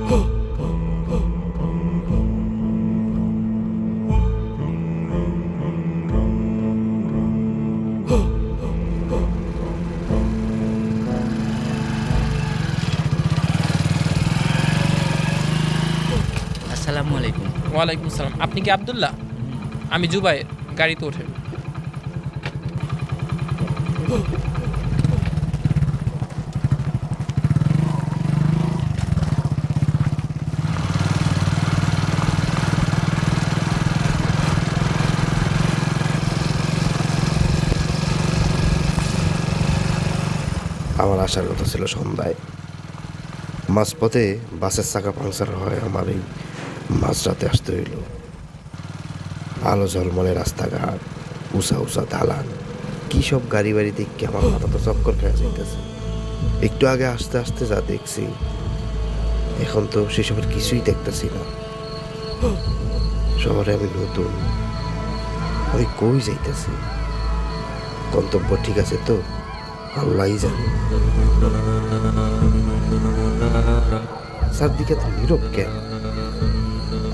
আসসালামু আলাইকুম। ওয়ালাইকুম আসসালাম। আপনি কি আব্দুল্লাহ? আমি জুবাইর। গাড়িতে ওঠেন। আমার আসার কথা ছিল সন্ধ্যায়। মাঝপথে বাসের চাকা পাংচার হয়, আমার এই মাঝরাতে আসতে হইল। আলো ঝলমলে রাস্তাঘাট, উঁচা উঁচা দালান, কি সব গাড়ি বাড়ি দেখে আমার মাথা তো চক্কর খেয়ে যাইতেছে। একটু আগে আস্তে আস্তে যা দেখছি, এখন তো সেসবের কিছুই দেখতেছি না। শহরে আমি নতুন, আমি কই যাইতেছি? গন্তব্য ঠিক আছে তো? আল্লাহই জানে। চারদিকে তো নীরব কেন?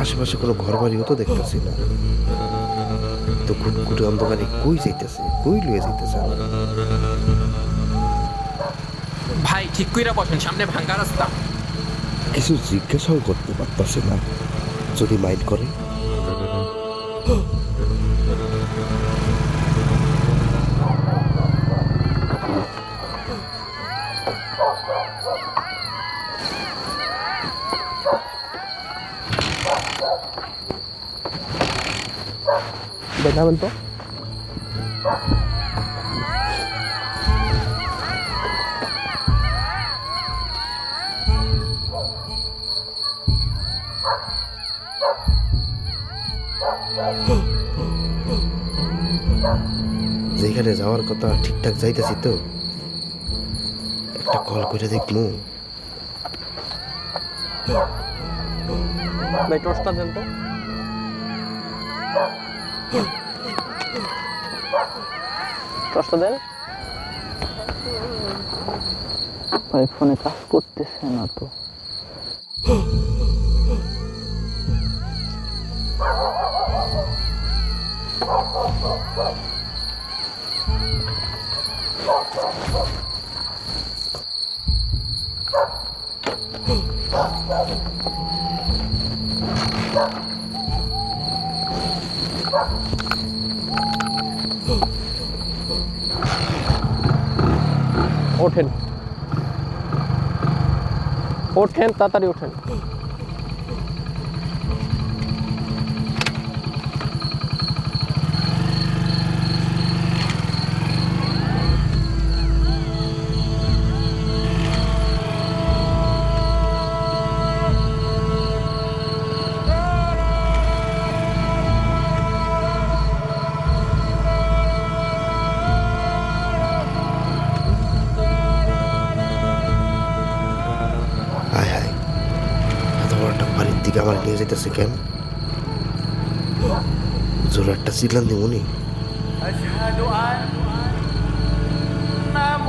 আশেপাশে কোনো ঘর বাড়িও তো দেখতেছি না। তো ঘুটঘুটে অন্ধকারে কই যাইতেছে, কই লয়ে যাইতেছে আমার? ভাই ঠিক কইরা বসেন, সামনে ভাঙ্গা রাস্তা। কিছু জিজ্ঞাসাও করতে পারতেছে না, যদি মাইন্ড করে। দেখাবেন তো। যেখানে যাওয়ার কথা ঠিকঠাক যাইতেছি তো? একটা কল করে দেখবো। ভাই টর্চটা দেন তো। টর্চটা দেন। ভাই ফোনে কাজ করতেছে না তো। ওঠেন ওঠেন, তাড়াতাড়ি ওঠেন। হায় হায়, এত বড় একটা বাড়ির দিকে আমার নিয়ে যেতেছে কেন? জোরে একটা চিল্লান দিব উনি। أشهد أن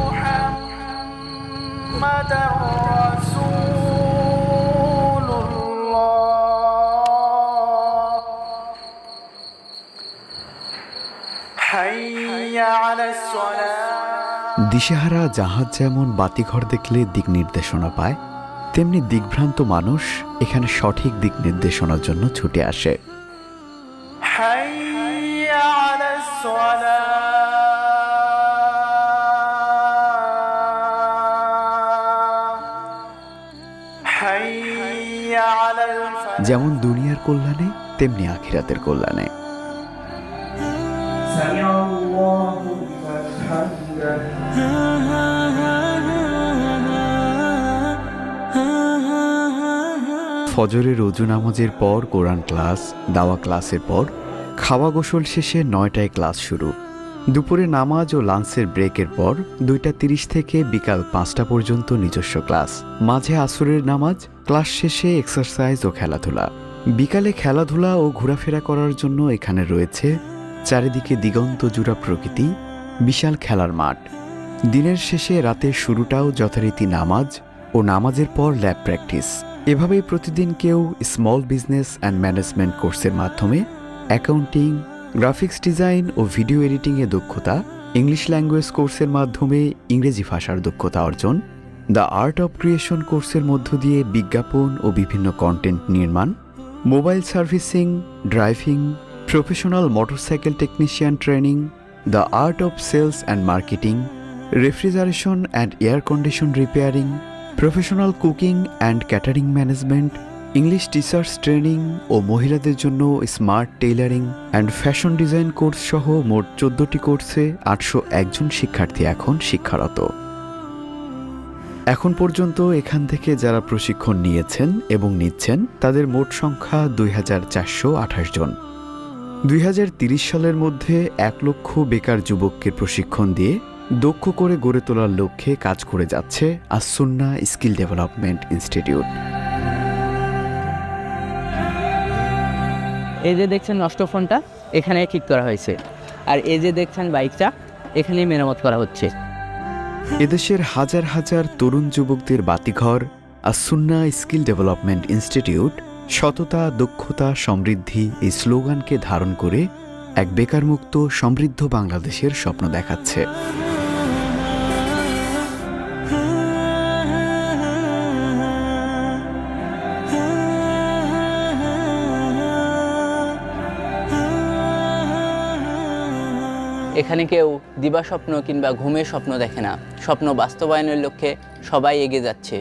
محمد رسول الله حي على الصلاة। দিশেহারা জাহাজ যেমন বাতিঘর দেখলে দিক নির্দেশনা পায়, তেমনি দিকভ্রান্ত মানুষ এখানে সঠিক দিক নির্দেশনার জন্য ছুটে আসে। حي على الصلاة حي على الفلاح। যেমন দুনিয়ার কল্যাণে তেমনি আখিরাতের কল্যাণে। سمع الله لمن حمده। ফজরের ওযু নামাজের পর কোরআন ক্লাস, দাওয়া ক্লাসের পর খাওয়া গোসল শেষে ৯টায় ক্লাস শুরু। দুপুরে নামাজ ও লাঞ্চের ব্রেকের পর ২:৩০ থেকে বিকাল ৫টা পর্যন্ত নিজস্ব ক্লাস। মাঝে আসরের নামাজ, ক্লাস শেষে এক্সারসাইজ ও খেলাধুলা। বিকালে খেলাধুলা ও ঘোরাফেরা করার জন্য এখানে রয়েছে চারিদিকে দিগন্ত জুড়া প্রকৃতি, বিশাল খেলার মাঠ। দিনের শেষে রাতের শুরুটাও যথারীতি নামাজ ও নামাজের পর ল্যাব প্র্যাকটিস। এভাবেই প্রতিদিন কেউ স্মল বিজনেস অ্যান্ড ম্যানেজমেন্ট কোর্সের মাধ্যমে অ্যাকাউন্টিং, গ্রাফিক্স ডিজাইন ও ভিডিও এডিটিংয়ে দক্ষতা, ইংলিশ ল্যাঙ্গুয়েজ কোর্সের মাধ্যমে ইংরেজি ভাষার দক্ষতা অর্জন, দ্য আর্ট অফ ক্রিয়েশন কোর্সের মধ্য দিয়ে বিজ্ঞাপন ও বিভিন্ন কন্টেন্ট নির্মাণ, mobile servicing, driving, professional motorcycle technician training, the art of sales and marketing, refrigeration and air condition repairing, professional cooking and catering management, English teachers training ও মহিলাদের জন্য smart tailoring and fashion design course সহ মোট 14টি কোর্সে 801 জন শিক্ষার্থী এখন শিক্ষারত। এখন পর্যন্ত এখান থেকে যারা প্রশিক্ষণ নিয়েছেন এবং নিচ্ছেন তাদের মোট সংখ্যা 2428 জন। 2030 সালের মধ্যে 1 লক্ষ বেকার যুবককে প্রশিক্ষণ দিয়ে দক্ষ করে গড়ে তোলার লক্ষ্যে কাজ করে যাচ্ছে আস-সুন্নাহ স্কিল ডেভেলপমেন্ট ইনস্টিটিউট। এই যে দেখছেন নষ্ট ফোনটা এখানে ঠিক করা হয়েছে, আর এই যে দেখছেন বাইকটা এখানে মেরামত করা হচ্ছে। এদেশের হাজার হাজার তরুণ যুবকদের বাতিঘর আস-সুন্নাহ স্কিল ডেভেলপমেন্ট ইনস্টিটিউট সততা, দক্ষতা, সমৃদ্ধি এই স্লোগানকে ধারণ করে এক বেকারমুক্ত সমৃদ্ধ বাংলাদেশের স্বপ্ন দেখাচ্ছে। এখানে কেউ দিবা স্বপ্ন কিংবা ঘুমের স্বপ্ন দেখে না, স্বপ্ন বাস্তবায়নের লক্ষ্যে সবাই এগিয়ে যাচ্ছে।